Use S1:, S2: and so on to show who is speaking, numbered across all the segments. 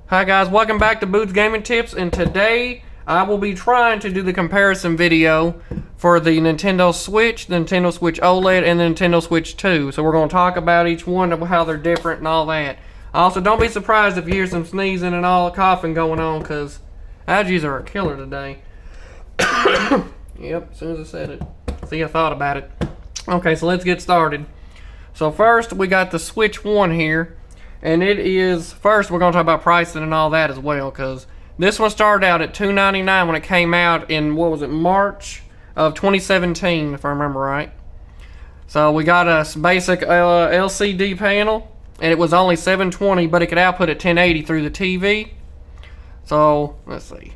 S1: Hi guys, welcome back to Boots Gaming Tips, and today I will be trying to do the comparison video for the Nintendo Switch, the Nintendo Switch OLED, and the Nintendo Switch 2. So we're going to talk about each one, of how they're different and all that. Also, don't be surprised if you hear some sneezing and all coughing going on, because allergies are a killer today. Yep, as soon as I said it. See, I thought about it. Okay, so let's get started. So first, we got the Switch 1 here. And it is, first we're going to talk about pricing and all that as well, because this one started out at $299 when it came out in, what was it, March of 2017, if I remember right. So we got a basic LCD panel, and it was only $720, but it could output at 1080 through the TV. So, let's see.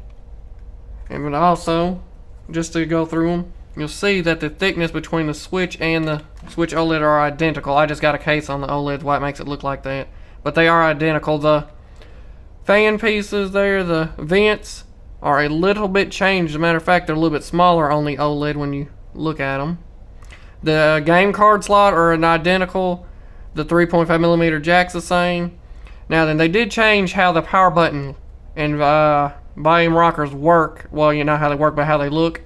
S1: And also, just to go through them, you'll see that the thickness between the Switch and the Switch OLED are identical. I just got a case on the OLED, why it makes it look like that. But they are identical. The fan pieces there, the vents, are a little bit changed. As a matter of fact, they're a little bit smaller on the OLED when you look at them. The game card slot are an identical. The 3.5mm jack's the same. Now then, they did change how the power button and volume rockers work. Well, you know how they work, but how they look.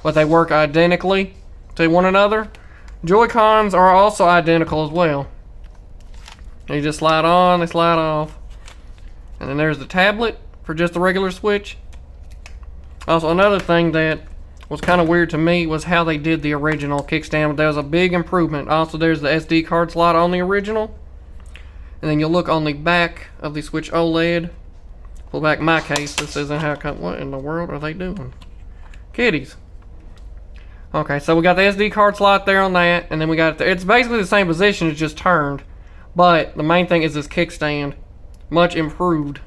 S1: But they work identically to one another. Joy-Cons are also identical as well. You just slide on, they slide off. And then there's the tablet for just the regular Switch. Also, another thing that was kind of weird to me was how they did the original kickstand. There was a big improvement. Also, there's the SD card slot on the original. And then you look on the back of the Switch OLED. Pull back my case. This isn't how it comes. What in the world are they doing? Kitties. Okay, so we got the SD card slot there on that. And then we got, it's basically the same position, it's just turned. But the main thing is this kickstand. Much improved.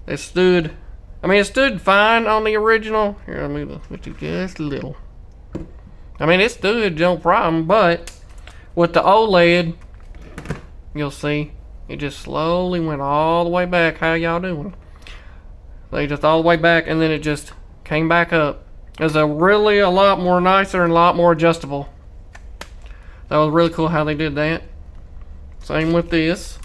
S1: It stood fine on the original. Here, let me switch it just a little. I mean, it stood no problem, but with the OLED, you'll see, it just slowly went all the way back. How y'all doing? They just all the way back, and then it just came back up. It was a lot more nicer and a lot more adjustable. That was really cool how they did that. Same with this.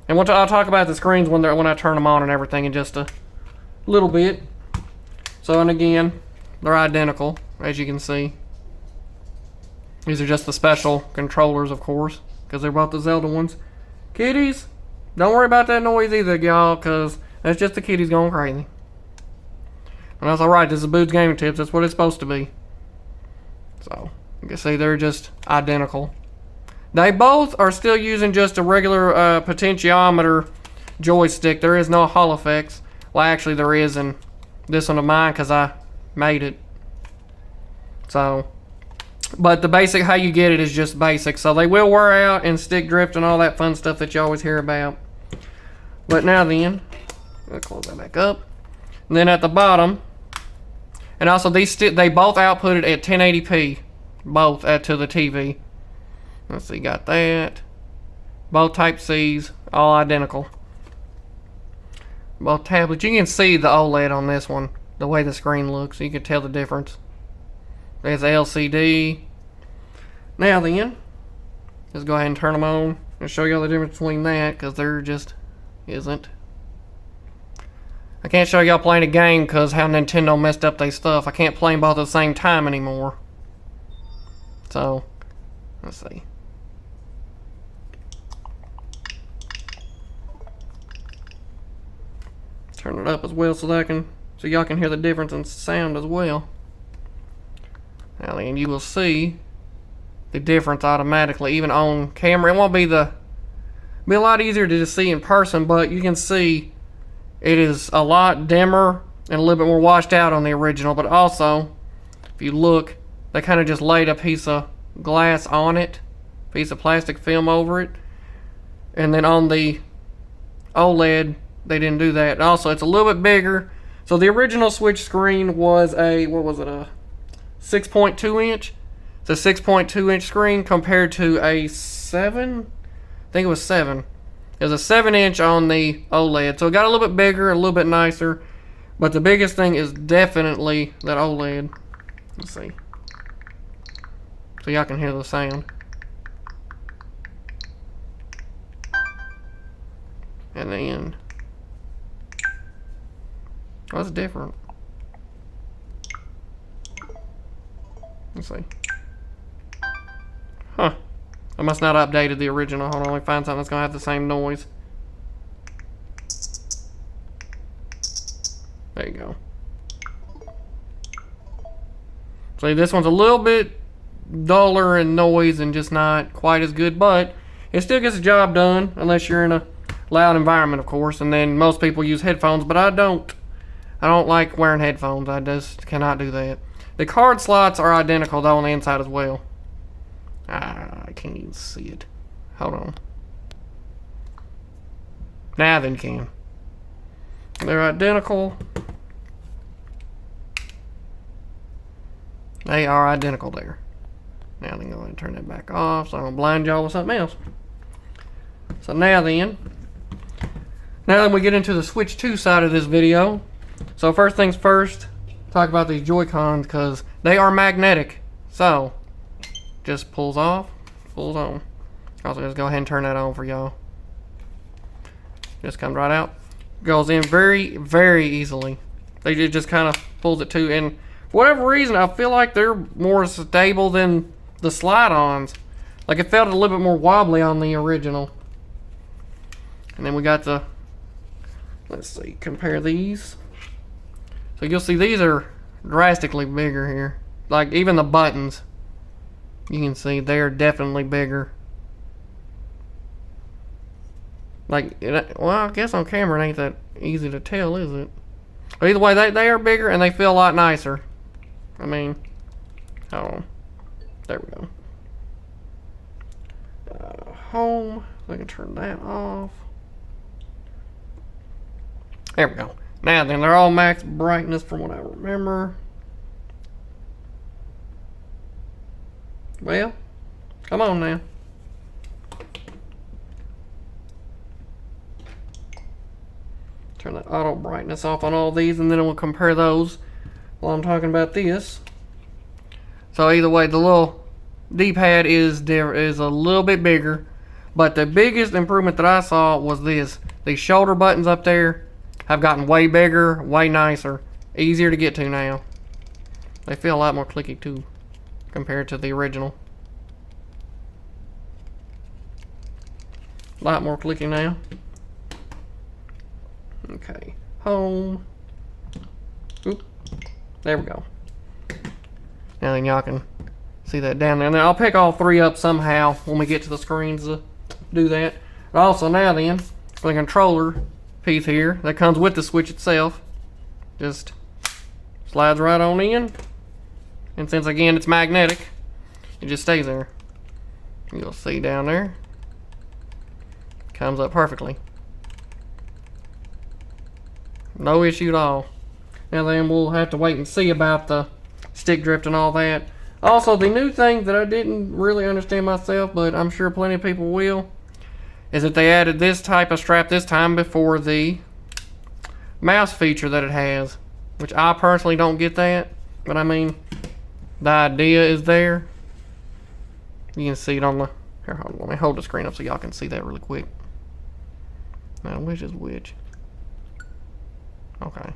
S1: And I'll talk about the screens when I turn them on and everything in just a little bit. So, and again, they're identical, as you can see. These are just the special controllers, of course, because they're both the Zelda ones. Kitties, don't worry about that noise either, y'all, because that's just the kitties going crazy. And that's alright, this is Boots Gaming Tips, that's what it's supposed to be. So, you can see they're just identical. They both are still using just a regular potentiometer joystick. There is no Hall effects. Well, actually there is in this one of mine because I made it. So, but the basic, how you get it is just basic. So they will wear out and stick drift and all that fun stuff that you always hear about. But now then, I'll close that back up. And then at the bottom, and also they both outputted at 1080p, both to the TV. Let's see, got that. Both Type-Cs, all identical. Both tablets. You can see the OLED on this one, the way the screen looks. You can tell the difference. There's LCD. Now then, let's go ahead and turn them on and show you all the difference between that, because there just isn't. I can't show y'all playing a game because how Nintendo messed up their stuff. I can't play them both at the same time anymore. So, let's see. Turn it up as well so y'all can hear the difference in sound as well. Now then, you will see the difference automatically, even on camera. It won't be a lot easier to see in person, but you can see it is a lot dimmer and a little bit more washed out on the original. But also, if you look, they kind of just laid a piece of glass on it, piece of plastic film over it, and then on the OLED they didn't do that. Also, it's a little bit bigger. So the original Switch screen was a 6.2 inch. It's a 6.2 inch screen compared to a 7. I think it was 7. It was a 7 inch on the OLED. So it got a little bit bigger, a little bit nicer. But the biggest thing is definitely that OLED. Let's see. So y'all can hear the sound. And then What's different? Let's see. Huh. I must not have updated the original. Hold on, let me find something that's gonna have the same noise. There you go. See, this one's a little bit duller in noise and just not quite as good, but it still gets the job done, unless you're in a loud environment, of course, and then most people use headphones, but I don't. I don't like wearing headphones. I just cannot do that. The card slots are identical, though, on the inside as well. I can't even see it. Hold on. Now then you can. They're identical. They are identical there. Now then go ahead and turn that back off, so I'm gonna blind y'all with something else. So now then we get into the Switch 2 side of this video. So first things first, talk about these Joy-Cons, because they are magnetic. So just pulls off, pulls on. Also just go ahead and turn that on for y'all. Just comes right out. Goes in very, very easily. They just kind of pulls it too, and for whatever reason, I feel like they're more stable than the slide-ons. Like, it felt a little bit more wobbly on the original. And then we got the, let's see, compare these. So you'll see these are drastically bigger here. Like, even the buttons, you can see they're definitely bigger. Like, well, I guess on camera it ain't that easy to tell, is it? But either way, they are bigger and they feel a lot nicer. I mean, hold on. There we go. Home. I can turn that off. There we go. Now then, they're all max brightness from what I remember. Well, come on now. Turn that auto brightness off on all these, and then we'll compare those while I'm talking about this. So either way, the little D-pad is a little bit bigger, but the biggest improvement that I saw was this. These shoulder buttons up there have gotten way bigger, way nicer, easier to get to now. They feel a lot more clicky too, compared to the original. A lot more clicky now. Okay, home. Oop, there we go. Now then y'all can see that down there. And then I'll pick all three up somehow when we get to the screens to do that. But also now then, for the controller piece here that comes with the Switch itself, just slides right on in. And since again it's magnetic, it just stays there. You'll see down there. Comes up perfectly. No issue at all. Now then, we'll have to wait and see about the stick drift and all that. Also, the new thing that I didn't really understand myself, but I'm sure plenty of people will, is that they added this type of strap this time before the mouse feature that it has, which I personally don't get that, but I mean, the idea is there. You can see it on the, here, hold on, let me hold the screen up so y'all can see that really quick. Now, which is which? Okay.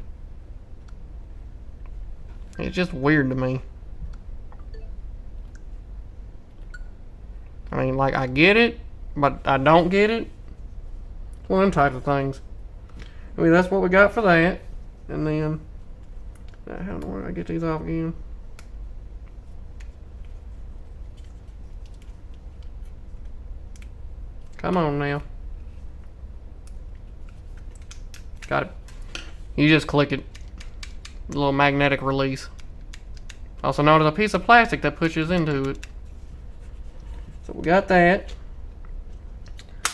S1: It's just weird to me. I mean, like, I get it, but I don't get it. One of them types of things. I mean, that's what we got for that. And then, how do I get these off again? Come on now. Got it. You just click it. A little magnetic release. Also known as a piece of plastic that pushes into it. So we got that.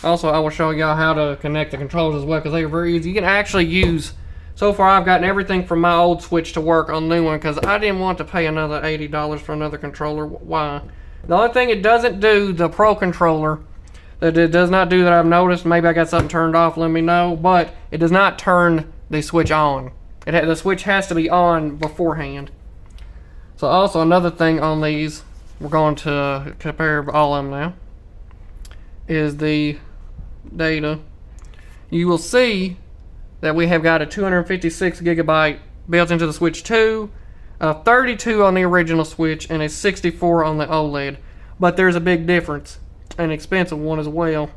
S1: Also, I will show y'all how to connect the controllers as well, because they are very easy. You can actually use, so far I've gotten everything from my old Switch to work on the new one, because I didn't want to pay another $80 for another controller. Why? The only thing it doesn't do, the Pro controller, that it does not do that I've noticed, maybe I got something turned off, let me know, but it does not turn the Switch on. The Switch has to be on beforehand. So also another thing on these, we're going to compare all of them now, is the data. You will see that we have got a 256 gigabyte built into the Switch 2, a 32 on the original Switch, and a 64 on the OLED. But there's a big difference, an expensive one as well,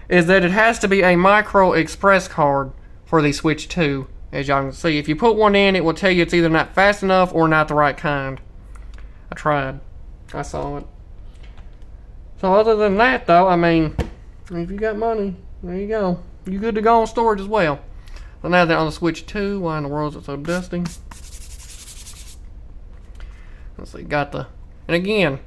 S1: is that it has to be a micro express card for the Switch 2. As y'all can see, if you put one in, it will tell you it's either not fast enough or not the right kind. I tried. I saw it. So other than that, though, I mean, if you got money, there you go. You good to go on storage as well. So now that on the Switch 2, why in the world is it so dusty? Let's see, got the... And again,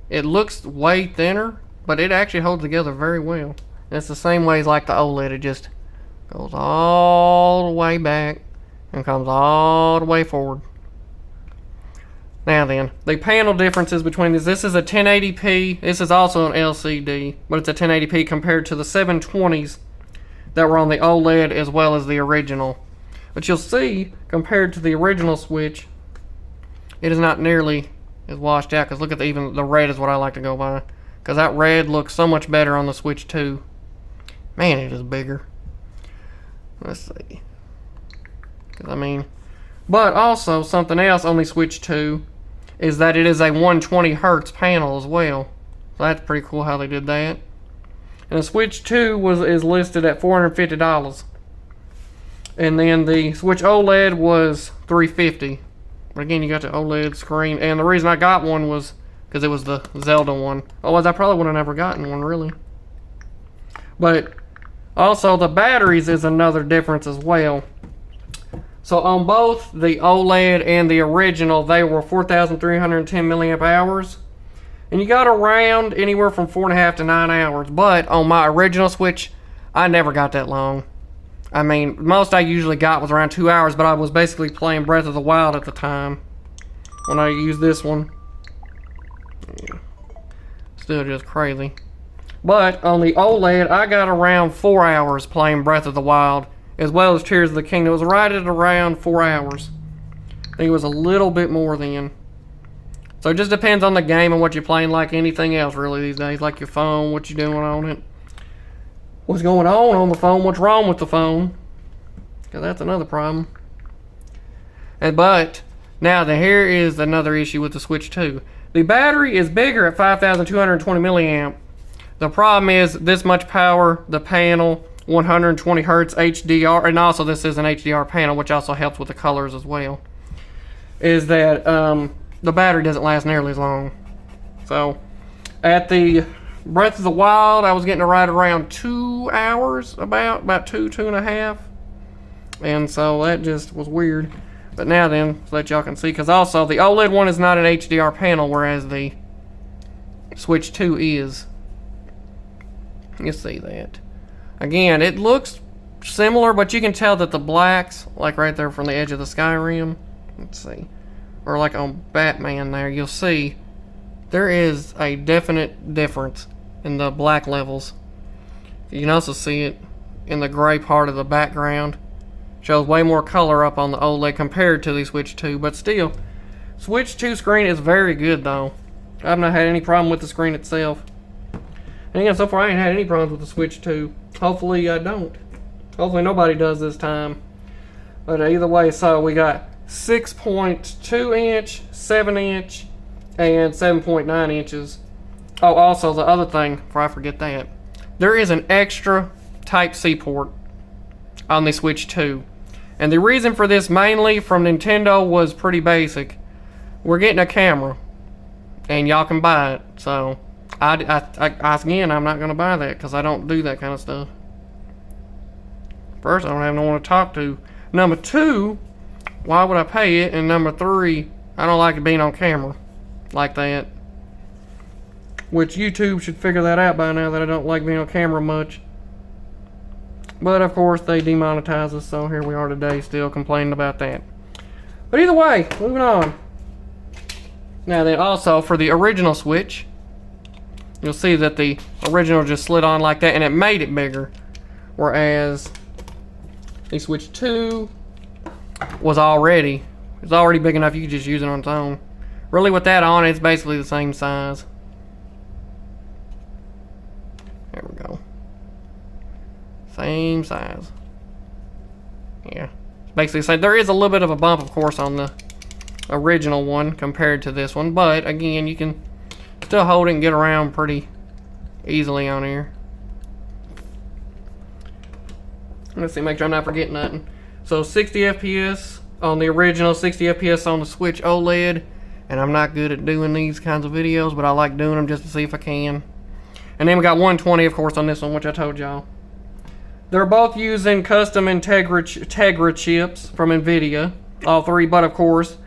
S1: it looks way thinner, but it actually holds together very well. And it's the same way as like the OLED. It just goes all the way back and comes all the way forward. Now then, the panel differences between these. This is a 1080p. This is also an LCD, but it's a 1080p compared to the 720s that were on the OLED as well as the original. But you'll see, compared to the original Switch, it is not nearly as washed out. Because look at even the red is what I like to go by. Because that red looks so much better on the Switch 2. Man, it is bigger. Let's see. Because I mean, but also something else on the Switch 2 is that it is a 120 hertz panel as well. So that's pretty cool how they did that. And the Switch 2 is listed at $450. And then the Switch OLED was $350. But again, you got the OLED screen. And the reason I got one was because it was the Zelda one. Otherwise, I probably would have never gotten one, really. But also, the batteries is another difference as well. So on both the OLED and the original, they were 4,310 milliamp hours. And you got around anywhere from 4.5 to 9 hours. But on my original Switch, I never got that long. I mean, most I usually got was around 2 hours, but I was basically playing Breath of the Wild at the time when I used this one. Yeah. Still just crazy. But on the OLED, I got around 4 hours playing Breath of the Wild, as well as Tears of the Kingdom. It was right at around 4 hours. I think it was a little bit more then. So it just depends on the game and what you're playing, like anything else really these days. Like your phone, what you're doing on it. What's going on the phone, what's wrong with the phone. Because that's another problem. But, now here is another issue with the Switch 2. The battery is bigger at 5,220 milliamp. The problem is this much power, the panel, 120 hertz HDR, and also this is an HDR panel, which also helps with the colors as well, is that the battery doesn't last nearly as long. So at the Breath of the Wild, I was getting right around 2 hours, about two and a half, and so that just was weird. But now then, so that y'all can see, because also the OLED one is not an HDR panel, whereas the Switch 2 is. You see that. Again, it looks similar, but you can tell that the blacks, like right there from the edge of the Skyrim, let's see, or like on Batman there, you'll see there is a definite difference in the black levels. You can also see it in the gray part of the background. Shows way more color up on the OLED compared to the Switch 2, but still, Switch 2 screen is very good though. I've not had any problem with the screen itself. And again, so far I ain't had any problems with the Switch 2. Hopefully I don't. Hopefully nobody does this time. But either way, so we got 6.2 inch, 7 inch, and 7.9 inches. Oh, also the other thing, before I forget that, there is an extra Type-C port on the Switch 2. And the reason for this mainly from Nintendo was pretty basic. We're getting a camera, and y'all can buy it, so again, I'm not going to buy that because I don't do that kind of stuff. First, I don't have no one to talk to. Number two, why would I pay it? And number three, I don't like it being on camera like that. Which YouTube should figure that out by now, that I don't like being on camera much. But of course, they demonetize us, so here we are today still complaining about that. But either way, moving on. Now then, also for the original Switch, you'll see that the original just slid on like that, and it made it bigger. Whereas the Switch 2 was already big enough you could just use it on its own. Really, with that on, it's basically the same size. There we go. Same size. Yeah, basically the same. There is a little bit of a bump, of course, on the original one compared to this one, but again, you can still hold it and get around pretty easily on here. Let's see, make sure I'm not forgetting nothing. So 60 FPS on the original, 60 FPS on the Switch OLED, and I'm not good at doing these kinds of videos, but I like doing them just to see if I can. And then we got 120, of course, on this one, which I told y'all. They're both using custom Tegra chips from NVIDIA, all three, but of course,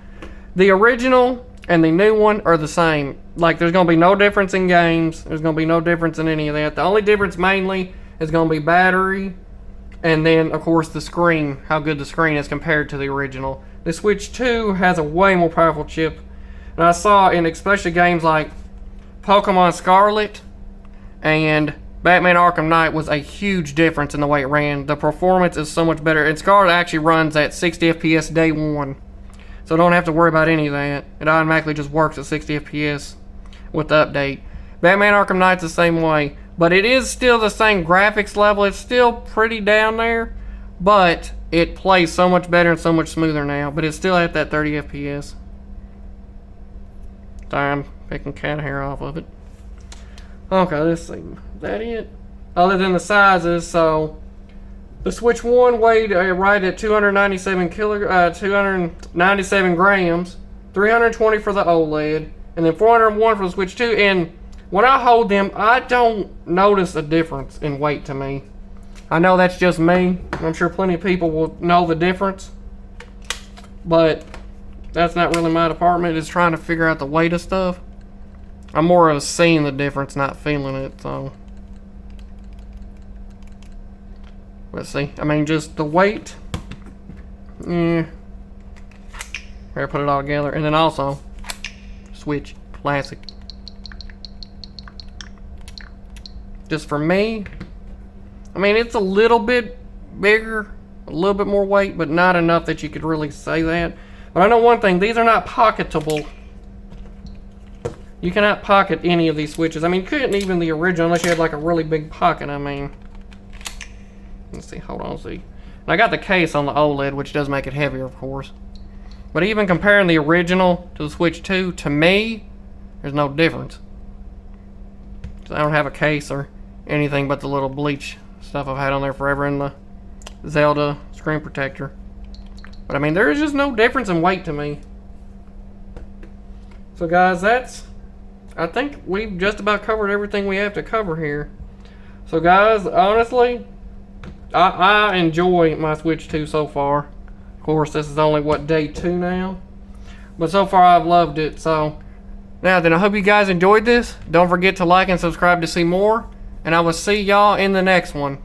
S1: the original and the new one are the same. Like, there's going to be no difference in games. There's going to be no difference in any of that. The only difference mainly is going to be battery, and then, of course, the screen, how good the screen is compared to the original. The Switch 2 has a way more powerful chip. And I saw in especially games like Pokemon Scarlet and Batman Arkham Knight was a huge difference in the way it ran. The performance is so much better. And Scarlet actually runs at 60 FPS day one. So don't have to worry about any of that. It automatically just works at 60 FPS with the update. Batman Arkham Knight's the same way. But it is still the same graphics level. It's still pretty down there. But it plays so much better and so much smoother now. But it's still at that 30 FPS. Sorry, I'm picking cat hair off of it. Okay, let's see. Is that it? Other than the sizes, so the Switch 1 weighed right at 297 grams, 320 for the OLED, and then 401 for the Switch 2. And when I hold them, I don't notice a difference in weight to me. I know that's just me. I'm sure plenty of people will know the difference, but that's not really my department, is trying to figure out the weight of stuff. I'm more of seeing the difference, not feeling it, so. Let's see. I mean, just the weight. Yeah. Here, put it all together. And then also, Switch Classic. Just for me, I mean, it's a little bit bigger, a little bit more weight, but not enough that you could really say that. But I know one thing, these are not pocketable. You cannot pocket any of these Switches. I mean, you couldn't even the original unless you had like a really big pocket. I mean, let's see, hold on, see. And I got the case on the OLED, which does make it heavier, of course. But even comparing the original to the Switch 2, to me, there's no difference. So I don't have a case or anything but the little bleach stuff I've had on there forever in the Zelda screen protector. But I mean, there is just no difference in weight to me. So guys, I think we've just about covered everything we have to cover here. So guys, honestly, I enjoy my Switch 2 so far. Of course, this is only, what, day 2 now? But so far, I've loved it. So, now then, I hope you guys enjoyed this. Don't forget to like and subscribe to see more. And I will see y'all in the next one.